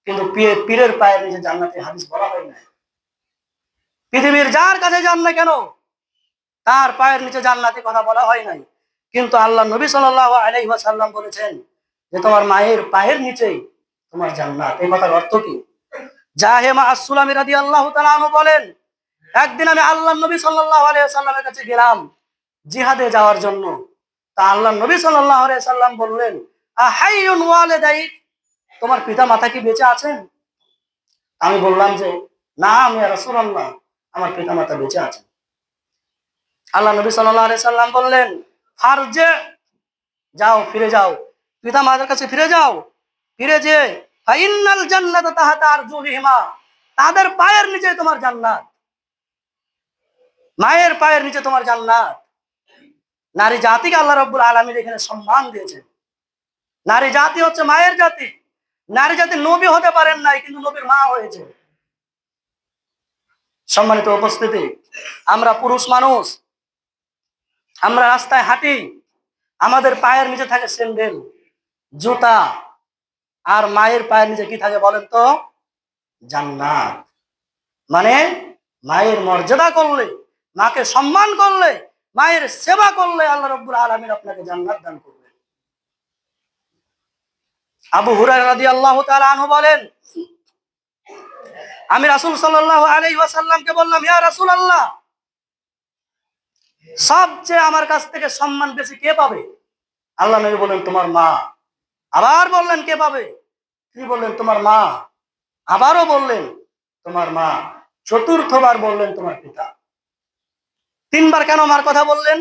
কিন্তু পীরের পায়ের নিচে জান্নাতের হাদিস বলা হয় না। পৃথিবীর যার কাছে যান না কেন, তার পায়ের নিচে জান্নাতের কথা বলা হয় নাই। কিন্তু আল্লাহ নবী সাল্লাল্লাহু আলাইহি ওয়াসাল্লাম বলেছেন যে তোমার মায়ের পায়ের নিচেই তোমার জান্নাত। এই কথার অর্থ কি? জাহেমা আস-সুলামি রাদিয়াল্লাহু তাআলা আনহু বলেন, একদিন আমি আল্লাহ নবী সাল্লাল্লাহু আলাইহি ওয়াসাল্লামের কাছে গেলাম জিহাদে যাওয়ার জন্য। তা আল্লাহ নবী সাল্লাল্লাহু আলাইহি ওয়াসাল্লাম বললেন, আহাইয়ুন ওয়ালিদাইক, তোমার পিতা মাতা কি বেঁচে আছেন? আমি বললাম যে নাম ইয়া রাসূলুল্লাহ, আমার পিতা মাতা বেঁচে আছেন। আল্লাহ নবী সাল্লাল্লাহু আলাইহি সাল্লাম বললেন, ফারজে, যাও, ফিরে যাও, পিতা মাতার কাছে ফিরে যাও। ফিরে যে ফাইন্নাল জান্নাতা তাহাতা আরজুলিহিমা, তাদের পায়ের নিচে তোমার জান্নাত। মায়ের পায়ের নিচে তোমার জান্নাত। নারী জাতিকে আল্লাহ রাব্বুল আলামিন এখানে সম্মান দিয়েছেন। নারী জাতি হচ্ছে মায়ের জাতি। নারী জাতি নবী হতে পারেন নাই, কিন্তু নবীর মা হয়েছে। সম্মানিত উপস্থিতি, আমরা পুরুষ মানুষ, আমরা রাস্তায় হাঁটি, আমাদের পায়ের নিচে থাকে স্যান্ডেল, জুতা, আর মায়ের পায়ের নিচে কি থাকে বলেন তো? জান্নাত। মানে মায়ের মর্যাদা করলে, মাকে সম্মান করলে, মায়ের সেবা করলে আল্লাহ রাব্বুল আলামিন আপনাকে জান্নাত দান করবেন। আবু হুরায়রা রাদিয়াল্লাহু তাআলা আনহু বলেন, আমি রাসূল সাল্লাল্লাহু আলাইহি ওয়াসাল্লামকে বললাম, ইয়া রাসূলুল্লাহ, সবচেয়ে আমার কাছ থেকে সম্মান বেশি কে পাবে? আল্লাহ নবী বললেন তোমার মা। আবার বললেন কে পাবে? তিনি বললেন তোমার মা। আবারও বললেন তোমার মা। চতুর্থবার বললেন তোমার পিতা। তিনবার কেন মার কথা বললেন?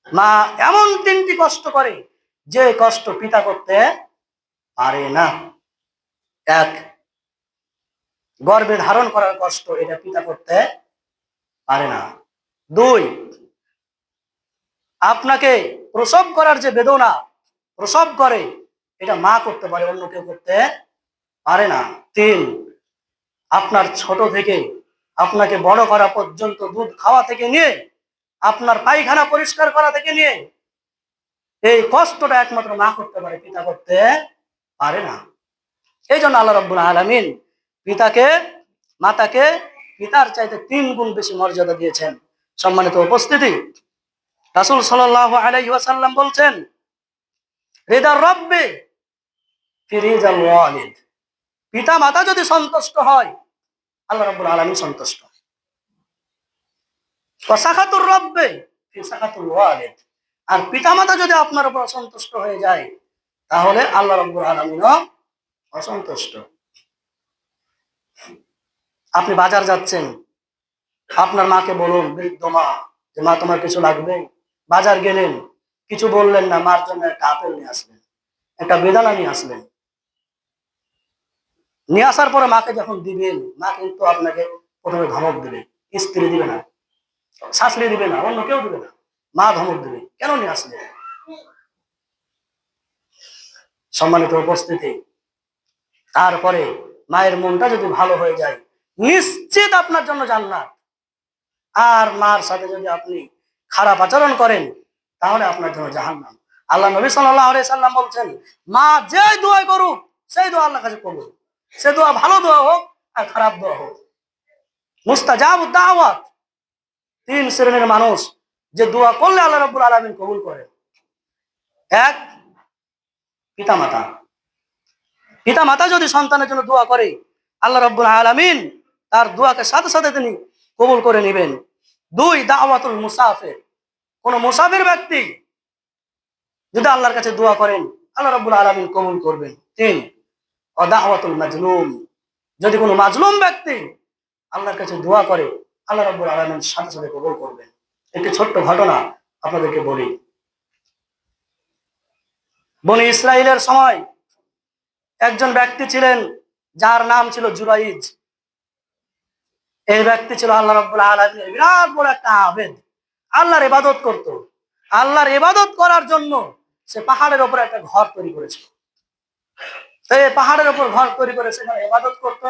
মা এমন তিনটি কষ্ট করে যে কষ্ট পিতা করতে পারে না। এক, গর্ভে ধারণ করার কষ্ট, এটা পিতা করতে পারে না। দুই, আপনাকে প্রসব করার যে বেদনা প্রসব করে, এটা মা করতে পারে, অন্য কেউ করতে পারে না। তিন, আপনার ছোট থেকে আপনাকে বড় করা পর্যন্ত দুধ খাওয়া থেকে নিয়ে আপনার পায়খানা পরিষ্কার করা থেকে নিয়ে এই কষ্টটা একমাত্র মা করতে পারে, পিতা করতে পারে না। এই জন্য আল্লাহ রাব্বুল আলামিন পিতাকে, মাতাকে পিতার চাইতে 3 গুণ বেশি মর্যাদা দিয়েছেন। সম্মানিত উপস্থিতি, রাসূল সাল্লাল্লাহু আলাইহি ওয়াসাল্লাম বলছেন, রিদার রব্বি ফি রিজাল ওয়ালিদ। পিতা মাতা যদি সন্তুষ্ট হয়, আল্লাহ রাব্বুল আলামিন সন্তুষ্ট। ওয়া সাখাতুর রব্বি ফি সাখাতুল ওয়ালিদ। আর পিতা মাতা যদি আপনার উপর অসন্তুষ্ট হয়ে যায়, তাহলে আল্লাহ রাব্বুল আলামিনও অসন্তুষ্ট। আপনি বাজার যাচ্ছেন, আপনার মাকে বলুন, বৃদ্ধ মা, যে মা তোমার কিছু লাগবে। বাজার গেলেন, কিছু বললেন না, মার জন্য একটা আপেল নিয়ে আসলেন, একটা বেদানা নিয়ে আসলেন। নিয়ে আসার পরে মাকে যখন দিবেন, মা কিন্তু আপনাকে প্রথমে ধমক দেবে, স্ত্রী দিবে না, শাশুড়ি দিবে না, অন্য কেউ দিবে না, মা ধমক দেবে, কেন নিয়ে আসলে? সম্মানিত উপস্থিতি, তারপরে মায়ের মনটা যদি ভালো হয়ে যায়, নিশ্চিত আপনার জন্য জান্নাত। আর মার সাথে যদি আপনি খারাপ আচরণ করেন, তাহলে আপনার জন্য জাহান্নাম। আল্লাহ নবী সাল্লাল্লাহু আলাইহি সাল্লাম বলছেন, মা যে দোয়া করুক সেই দোয়া আল্লাহর কাছে কবুল। সে দোয়া ভালো দোয়া হোক আর খারাপ দোয়া হোক। মুস্তাজাবুদ দাওয়াত, 3 শ্রেণীর মানুষ যে দোয়া করলে আল্লাহ রাব্বুল আলামিন কবুল করেন। এক, পিতামাতা। পিতামাতা যদি সন্তানের জন্য দোয়া করে, আল্লাহ রাব্বুল আলামিন তার দোয়াকে সাথে সাথে তিনি কবুল করে নেবেন। দুই, দাওয়াতুল মুসাফির। কোন মুসাফির ব্যক্তি যদি আল্লাহর কাছে দোয়া করেন, আল্লাহ রাব্বুল আলামিন কবুল করবেন। তিন, দাওয়াতুল মাজলুম। যদি কোনো মাজলুম ব্যক্তি আল্লাহর কাছে দোয়া করে, আল্লাহ রাব্বুল আলামিন সাথে সাথে কবুল করবেন। একটি ছোট্ট ঘটনা আপনাদেরকে বলি। বনি ইসরাইলের সময় একজন ব্যক্তি ছিলেন, যার নাম ছিল জুরাইজ। এই ব্যক্তি ছিল আল্লাহ রাব্বুল আলামিনের বিরাট বড় একটা আবেদ। আল্লাহর ইবাদত করত। আল্লাহর ইবাদত করার জন্য সে পাহাড়ের উপর একটা ঘর তৈরি করেছিল। সে পাহাড়ের উপর ঘর তৈরি করে সেখানে ইবাদত করত।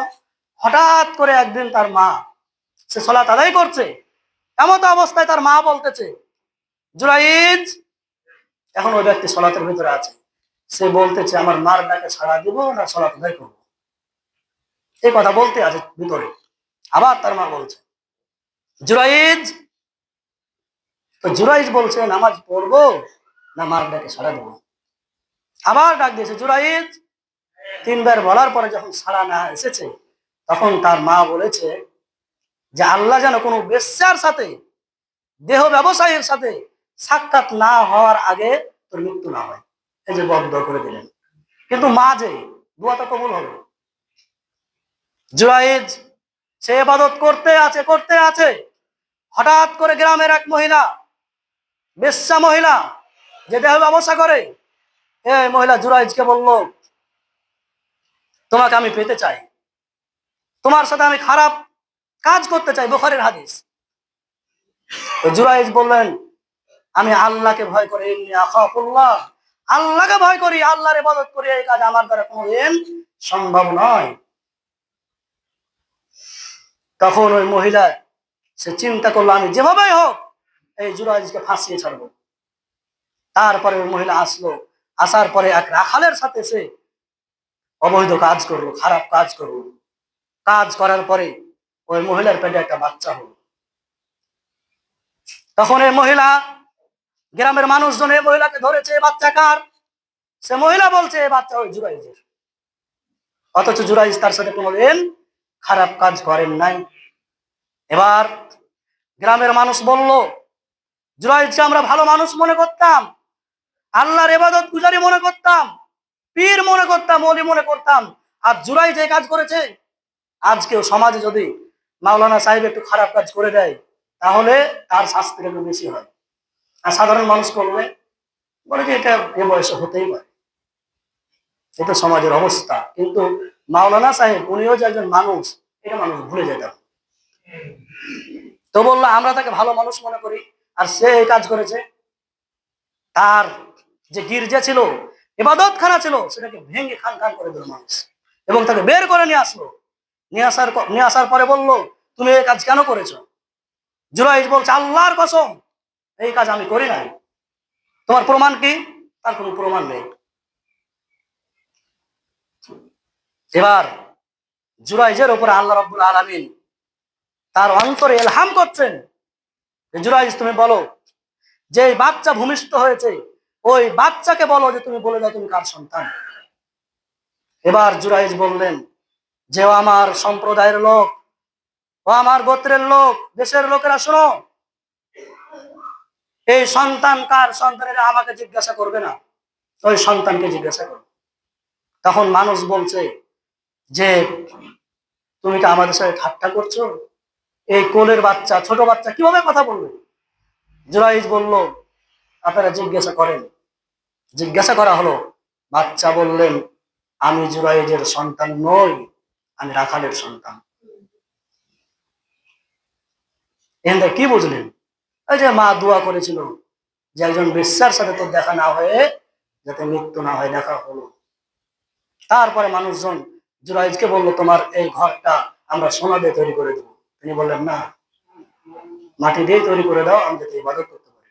হঠাৎ করে একদিন তার মা, সে সালাত আদায় করছে, এমত অবস্থায় তার মা বলতেছে, জুরাইজ। এখন ওই ব্যক্তি সালাতের ভিতরে আছে, সে বলতেছে, আমার মার ডাকে সাড়া দিব না সালাত আদায় করবো। এই কথা বলতে আছে ভিতরে। আবার তার মা বলছে, জুরাইজ। তো জুরাইজ বলছে, নামাজ পড়বো না মার ডাকে সাড়া দেবো। আবার ডাক দিয়েছে, জুরাইজ। 3 বার বলার পরে যখন সাড়া না এসেছে, তখন তার মা বলেছে যে আল্লাহ যেন কোনো বেশ্যার সাথে, দেহ ব্যবসায়ীর সাথে সাক্ষাৎ না হওয়ার আগে তোর মৃত্যু না হয়। এই যে বদ্ধ করে দিলেন। কিন্তু মা যে দোয়াটা কবুল হবে। জুরাইজ সে ইবাদত করতে আছে, হঠাৎ করে গ্রামের এক মহিলা, বেশ্যা মহিলা, যে দেহ ব্যবসা করে, এই মহিলা জুরাইজকে বলল, তোমাকে আমি পেতে চাই, তোমার সাথে আমি খারাপ কাজ করতে চাই। বুখারীর হাদিস। তো জুরাইজ বললেন, আমি আল্লাহকে ভয় করি, ইন্নী আখাফুল্লাহ, আল্লাহকে ভয় করি, আল্লাহর ইবাদত করি, এই কাজ আমার দ্বারা কোনোদিন সম্ভব নয়। তখন ওই মহিলা সে চিন্তা করলো, আমি যেভাবেই হোক এই জুরাইজকে ফাঁসিয়ে ছাড়বো। তারপরে ওই মহিলা আসলো, আসার পরে এক রাখালের সাথে সে অবৈধ কাজ করলো, খারাপ কাজ করলো। কাজ করার পরে ওই মহিলার পেটে একটা বাচ্চা হলো। তখন এই মহিলা, গ্রামের মানুষজন এই মহিলাকে ধরেছে, বাচ্চা কার? সে মহিলা বলছে এই বাচ্চা ওই জুরাইজের। অথচ জুরাইজ তার সাথে কোনোদিন খারাপ কাজ করেন নাই। এবার গ্রামের মানুষ বলল, জুরাইজকে আমরা ভালো মানুষ মনে করতাম, আল্লাহর ইবাদত গুজারি মনে করতাম, পীর মনে করতাম, ওলি মনে করতাম, আর জুরাইজ এই কাজ করেছে। আজকেও সমাজে যদি মাওলানা সাহেব একটু খারাপ কাজ করে দেয়, তাহলে তার শাস্তি একটু বেশি হয়। আর সাধারণ মানুষ করলে বলে যে এটা এ বয়সে হতেই পারে। এটা সমাজের অবস্থা। কিন্তু মাওলানা সাহেব উনিও যে একজন মানুষ, এটা মানুষ ভুলে যেত। তো বললো আমরা তাকে ভালো মানুষ মনে করি, আর সে এই কাজ করেছে। তার যে গির্জা ছিল, ইবাদতখানা ছিল, সেটাকে ভেঙে খান খান করে দিল মানুষ, এবং তাকে বের করে নিয়ে আসলো। নিয়ে আসার পরে বলল, তুমি এই কাজ কেন করেছো? জুরাইজ বলছে, আল্লাহর কসম, এই কাজ আমি করি নাই। তোমার প্রমাণ কি? তার কোনো প্রমাণ নেই। এবার জুরাইজের উপরে আল্লাহ রাব্বুল আলামিন তার অন্তরে ইলহাম করছেন, জুরাইজ তুমি বলো, যে বাচ্চা ভূমিষ্ঠ হয়েছে, ওই বাচ্চাকে বলো যে তুমি বলে দাও তুমি কার সন্তান। এবার জুরাইজ বললেন যে ও আমার সম্প্রদায়ের লোক, ও আমার গোত্রের লোক, দেশের লোকেরা শোনো, এই সন্তান কার সন্তানেরা আমাকে জিজ্ঞাসা করবে না, ওই সন্তানকে জিজ্ঞাসা করবে। তখন মানুষ বলছে যে তুমি কি আমাদের সাথে ঠাট্টা করছো? এই কোলের বাচ্চা, ছোট বাচ্চা কিভাবে কথা বলবে? জুরাইজ বলল, আপনারা জিজ্ঞাসা করেন। জিজ্ঞাসা করা হলো, বাচ্চা বললেন, আমি জুরাইজের সন্তান নই, আমি রাখালের সন্তান। এখানে কি বুঝলেন? ওই যে মা দোয়া করেছিল যে একজন বেশ্যার সাথে তোর দেখা না হয়ে যাতে মৃত্যু না হয়, দেখা হলো। তারপরে মানুষজন জুরাইজকে বললো, তোমার এই ঘরটা আমরা সোনা দিয়ে তৈরি করে দেবো। তিনি বললেন, না, মাটি দিয়ে তৈরি করে দাও, আমি যাতে ইবাদত করতে পারি।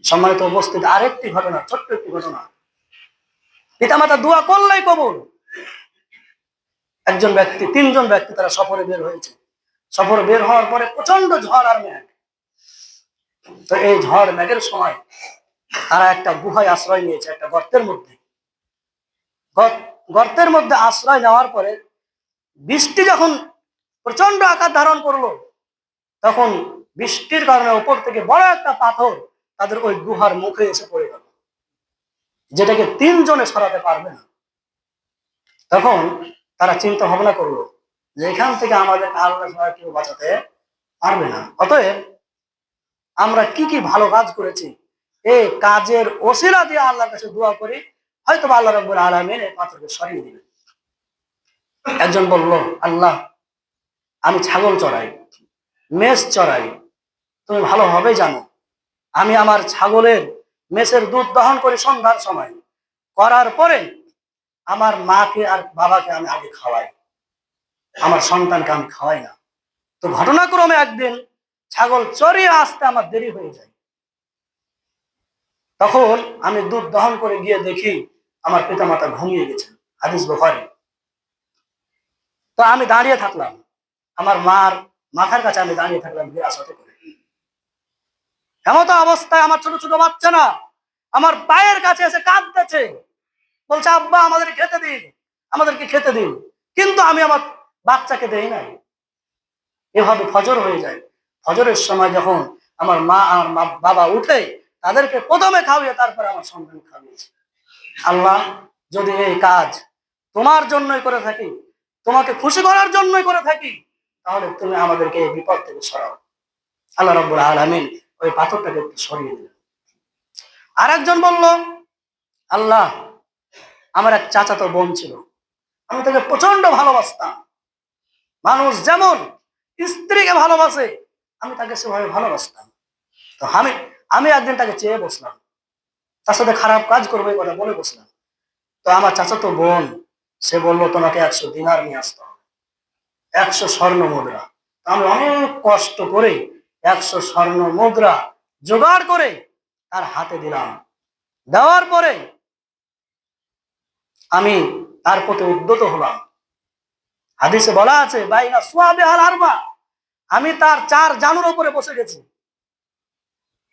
সম্মানিত উপস্থিত, আরেকটি ঘটনা, ছোট্ট একটি ঘটনা। পিতামাতা দোয়া করলেই কবুল। একজন ব্যক্তি, তিনজন ব্যক্তি তারা সফরে বের হয়েছে। সফরে বের হওয়ার পরে প্রচন্ড ঝড় আর মেঘ। তো এই ঝড় মেঘের সময় তারা একটা গুহায় আশ্রয় নিয়েছে, একটা গর্তের মধ্যে। গর্তের মধ্যে আশ্রয় নেওয়ার পরে বৃষ্টি যখন প্রচন্ড আকার ধারণ করলো, তখন বৃষ্টির কারণে উপর থেকে বড় একটা পাথর তাদের ওই গুহার মুখে এসে পড়ে গেল, যেটাকে তিনজনে সরাতে পারবে না। তখন তারা চিন্তা ভাবনা করলো যে এখান থেকে আমাদের আল্লাহ ছাড়া কেউ বাঁচাতে পারবে না। অতএব আমরা কি কি ভালো কাজ করেছি, এই কাজের ওসিলা দিয়ে আল্লাহর কাছে দোয়া করি, হয়তো আল্লাহ রাব্বুল আলামিন এই পাথরকে সরিয়ে দিবেন। একজন বলল, আল্লাহ, আমি ছাগল চড়াই, মেষ চড়াই, তুমি ভালোভাবে জানো। আমি আমার ছাগলের মেষের দুধ দহন করি সন্ধ্যার সময়, করার পরে আমার মাকে আর বাবাকে আমি আগে খাওয়াই, আমার সন্তানকে আমি খাওয়াই না। তো ঘটনাক্রমে একদিন ছাগল চড়িয়ে আসতে আমার দেরি হয়ে যায়। তখন আমি দুধ দহন করে গিয়ে দেখি আমার পিতামাতা ঘুমিয়ে গেছেন, হাদিস বুখারী। তো আমি দাঁড়িয়ে থাকলাম, আমার মার মাথার কাছে আমি দাঁড়িয়ে থাকলাম বিরাসতে করে। এমত অবস্থায় আমার ছোট ছোট বাচ্চা না আমার পায়ের কাছে এসে কাঁদতেছে, বলছে, আব্বা আমাদের খেতে দিন, আমাদেরকে খেতে দিন। কিন্তু আমি আমার বাচ্চাকে দেই নাই। এভাবে ফজর হয়ে যায়। ফজরের সময় যখন আমার মা আর বাবা উঠে, তাদেরকে প্রথমে খাওয়িয়ে তারপরে আমার সন্তান খাওয়িয়েছে। আল্লাহ, যদি এই কাজ তোমার জন্যই করে থাকি, তোমাকে খুশি করার জন্যই করে থাকি, তাহলে তুমি আমাদেরকে এই বিপদ থেকে সরাও। আল্লাহ রাব্বুল আলামিন ওই পাথরটাকে একটু সরিয়ে দিলেন। আর একজন বলল, আল্লাহ, আমার এক চাচাতো বোন ছিল, আমি তাকে প্রচন্ড ভালোবাসতাম। মানুষ যেমন স্ত্রীকে ভালোবাসে, আমি তাকে সেভাবে ভালোবাসতাম। তো আমি একদিন তাকে চেয়ে বসলাম, তার সাথে খারাপ কাজ করবো এই কথা বলে বসলাম। তো আমার চাচাতো বোন সে বললো, তোমাকে 100 দিনার নিয়ে আসতে হবে, 100 স্বর্ণ মুদ্রা। আমি অনেক কষ্ট করে 100 স্বর্ণ মুদ্রা জোগাড় করে তার হাতে দিলাম। দেওয়ার পরে আমি তার প্রতি উদ্যত হলাম। হাদিসে বলা আছে, বাইনা সুয়াবে আল আরবা, আমি তার 4 জানুর উপরে বসে গেছি।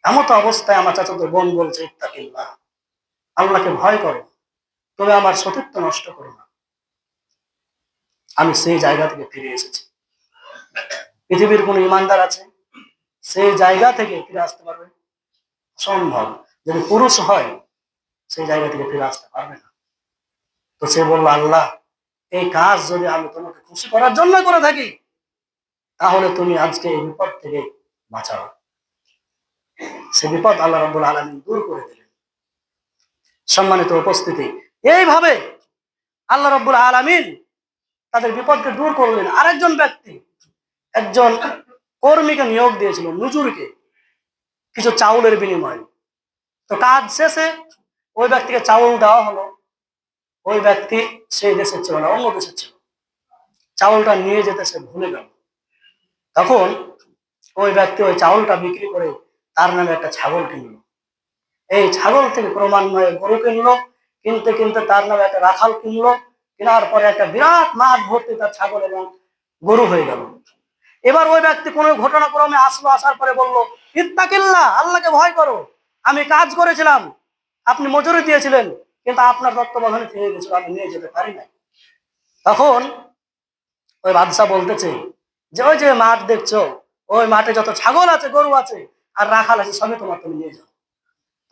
এমত অবস্থায় আমার চাচাতো বোন বলছে, ইত্তাকিল্লাহ, আল্লাহকে ভয় করো, তুমি আমার সতীত্ব নষ্ট করো না। আমি সেই জায়গা থেকে ফিরে এসেছি। পৃথিবীর কোন ইমানদার আছে সেই জায়গা থেকে ফিরে আসতে পারবে? সম্ভব। যদি পুরুষ হয় সেই জায়গা থেকে ফিরে আসতে পারবে না। তো সে বলল, আল্লাহ, এই কাজ যদি আমি তোমাকে খুশি করার জন্য করে থাকি, তাহলে তুমি আজকে এই বিপদ থেকে বাঁচাও। সে বিপদ আল্লাহ রাব্বুল আলামিন দূর করে দিলেন। সম্মানিত উপস্থিতি, এইভাবে আল্লাহ রাব্বুল আলামিন তাদের বিপদকে দূর করলেন। আরেকজন ব্যক্তি, একজন কর্মীকে নিয়োগ দিয়েছিল, নুজুরকে, কিছু চাউলের বিনিময়ে। তো কাজ শেষে ওই ব্যক্তিকে চাউল দেওয়া হলো। ওই ব্যক্তি সেই দেশের ছিল না, অন্য দেশের ছিল। চাউলটা নিয়ে যেতে সে ভুলে গেল। তখন ওই ব্যক্তি ওই চাউলটা বিক্রি করে তার নামে একটা ছাগল কিনলো। এই ছাগল থেকে ক্রমান্বয়ে গরু কিনলো, কিনতে কিনতে তার নামে একটা রাখাল কিনলো। কেনার পরে একটা বিরাট মাঠ ভর্তি তার ছাগল এবং গরু হয়ে গেল। এবার ওই ব্যক্তি কোনো ঘটনাক্রমে আসলো, আসার পরে বললো, ইত্তাকিল্লাহ, আল্লাহকে ভয় করো। আমি কাজ করেছিলাম, আপনি মজুরি দিয়েছিলেন, কিন্তু আপনার তত্ত্বাবধানে থেকে গেছিল, আমি নিয়ে যেতে পারি নাই। তখন ওই বাদশা বলতেছে যে, ওই যে মাঠ দেখছো, ওই মাঠে যত ছাগল আছে, গরু আছে আর রাখাল আছে, সবই তোমার, তুমি নিয়ে যাও।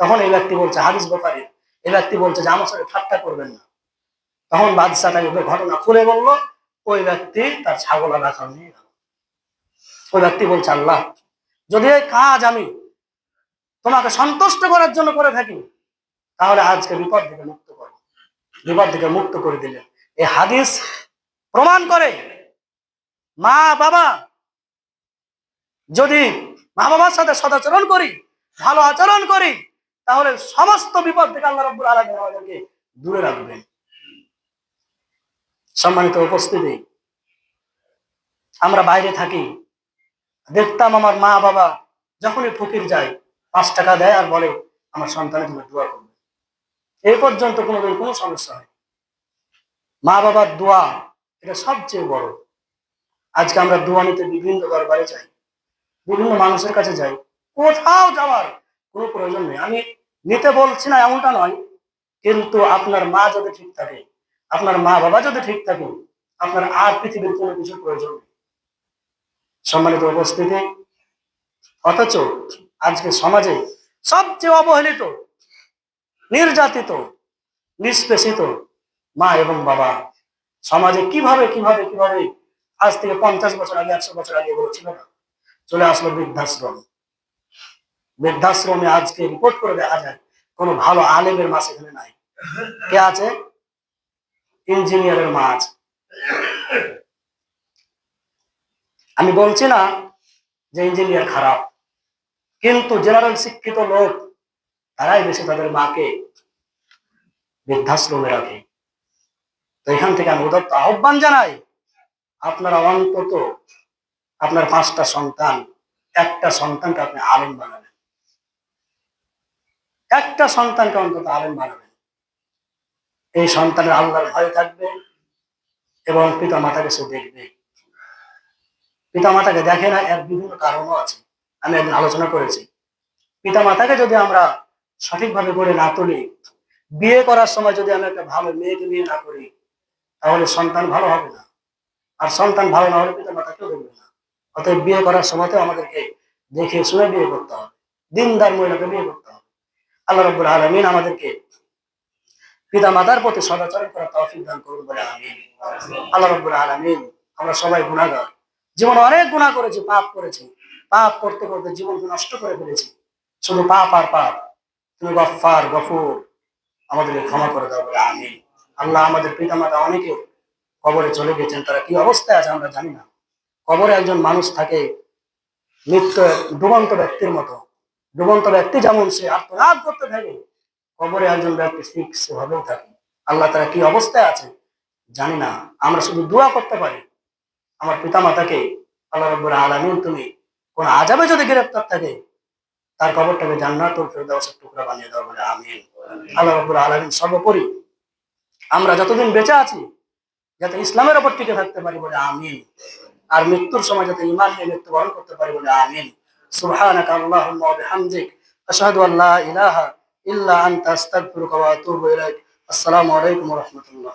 তখন এই ব্যক্তি বলছে, হাদিস বুখারী, এই ব্যক্তি বলছে যে আমার সাথে ঠাট্টা করবেন না। তখন বাদশা তাকে ঘটনা খুলে বললো। ওই ব্যক্তি তার ছাগল আর রাখাল নিয়ে গেল। ওই ব্যক্তি বলছে, আল্লাহ, যদি এই কাজ আমি তোমাকে সন্তুষ্ট করার জন্য করে থাকি, তাহলে আজকে বিপদ থেকে মুক্ত করো। বিপদ থেকে মুক্ত করে দিলেন। এই হাদিস প্রমাণ করে, মা বাবা যদি মা বাবার সাথে সদাচরণ করি, ভালো আচরণ করি, তাহলে সমস্ত বিপদ থেকে আল্লাহ রাব্বুল আলামিন আমাদেরকে দূরে রাখবেন। সম্মানিত উপস্থিতি, আমরা বাইরে থাকি, দেখতাম আমার মা বাবা যখনই ফকির যায় 5 টাকা দেয় আর বলে, আমার সন্তানের জন্য দোয়া করবে। এই পর্যন্ত কোনোদিন কোনো সমস্যা হয়। মা বাবার দোয়া এটা সবচেয়ে বড়। আজকে আমরা দোয়া নিতে বিভিন্ন দরবারে যাই, বিভিন্ন মানুষের কাছে যাই, কোথাও যাওয়ার কোনো প্রয়োজন নেই। আমি নিতে বলছি না, এমনটা নয়, কিন্তু আপনার মা যদি ঠিক থাকে, আপনার মা বাবা যদি ঠিক থাকে, আপনার আর পৃথিবীর কোনো কিছুর প্রয়োজন নেই। সম্মানিত উপস্থিতি, অথচ আজকে সমাজে সবচেয়ে অবহেলিত, নির্যাতিত, নিষ্পেষিত মা এবং বাবা। সমাজে কিভাবে কিভাবে কিভাবে আজ থেকে 50 বছর আগে, 100 বছর আগে এগুলো ছিল না। চলে আসলো বৃদ্ধাশ্রম। বৃদ্ধাশ্রমে আজকে রিপোর্ট করে দেখা যায় কোনো ভালো আলেমের মা সেখানে নাই। কে আছে? ইঞ্জিনিয়ারের মা আছে। আমি বলছি না যে ইঞ্জিনিয়ার খারাপ, কিন্তু জেনারেল শিক্ষিত লোক তারাই বেশি তাদের মাকে বৃদ্ধাশ্রমে রাখে। তো এখান থেকে আমি উদাত্ত আহ্বান জানাই, আপনারা অন্তত আপনার 5টা সন্তান, একটা সন্তানকে আপনি আলেম বানাবেন। একটা সন্তানকে অন্তত আলেম বানাবেন। এই সন্তানের আল্লাহর ভয় থাকবে এবং পিতা মাতাকে সে দেখবে। পিতা মাতাকে দেখে না, এর বিভিন্ন কারণও আছে, আমি একদিন আলোচনা করেছি। পিতা মাতাকে যদি আমরা সঠিকভাবে গড়ে না তুলি, বিয়ে করার সময় যদি আমি একটা ভালো মেয়েকে বিয়ে না করি, তাহলে সন্তান ভালো হবে না। আর সন্তান ভালো না হলে পিতা মাতাকেও দেখবে না। অতএব বিয়ে করার সময়তেও আমাদেরকে দেখে শুনে বিয়ে করতে হবে, দিনদার মহিলাকে বিয়ে করতে হবে। আল্লাহ রাব্বুল আলামিন আমাদেরকে পিতা মাতার প্রতি সদাচরণ করার তৌফিক দান করুন বলে আমিন। আল্লাহ রাব্বুল আলামিন, আমরা সবাই গুনাহগার, জীবনে অনেক গুনাহ করেছি, পাপ করেছি, পাপ করতে করতে জীবনকে নষ্ট করে ফেলেছি। শুধু পাপ আর পাপ। তুমি গফফার, গফুর, আমাদেরকে ক্ষমা করে দাও বলে আমিন। আল্লাহ, আমাদের পিতা মাতা অনেকে কবরে চলে গেছেন, তারা কি অবস্থায় আছে আমরা জানি না। কবরে একজন মানুষ থাকে মৃত ডুবন্ত ব্যক্তির মতো। ডুবন্ত ব্যক্তি যেমন সে আত্মনাদ করতে থাকে, কবরে একজন ব্যক্তি ঠিক সেভাবেই থাকে। আল্লাহ তারা কি অবস্থায় আছে জানি না। আমরা শুধু দোয়া করতে পারি, আমার পিতা মাতাকে আল্লাহ রাব্বুল আলামিন তুমি কোন আযাবে যদি গ্রেফতার থাকে, তার কবরটাকে জান্নাতুল ফেরদাউসের টুকরা বানিয়ে দাও বলে আমিন। আল্লাহ রাব্বুল আলামিন সর্বোপরি আমরা যতদিন বেঁচে আছি যাতে ইসলামের উপর টিকে থাকতে পারি বলে আমিন। আর মৃত্যুর সময় যাতে ঈমান নিয়ে মৃত্যুবরণ করতে পারি বলে আমিন। সুবহানাকা আল্লাহুম্মা ওয়া বিহামদিক, আশহাদু আল্লা ইলাহা ইল্লা আনতা, আস্তাগফিরুকা ওয়া আতুবু ইলাইক। আসসালামু আলাইকুম ওয়া রাহমাতুল্লাহ।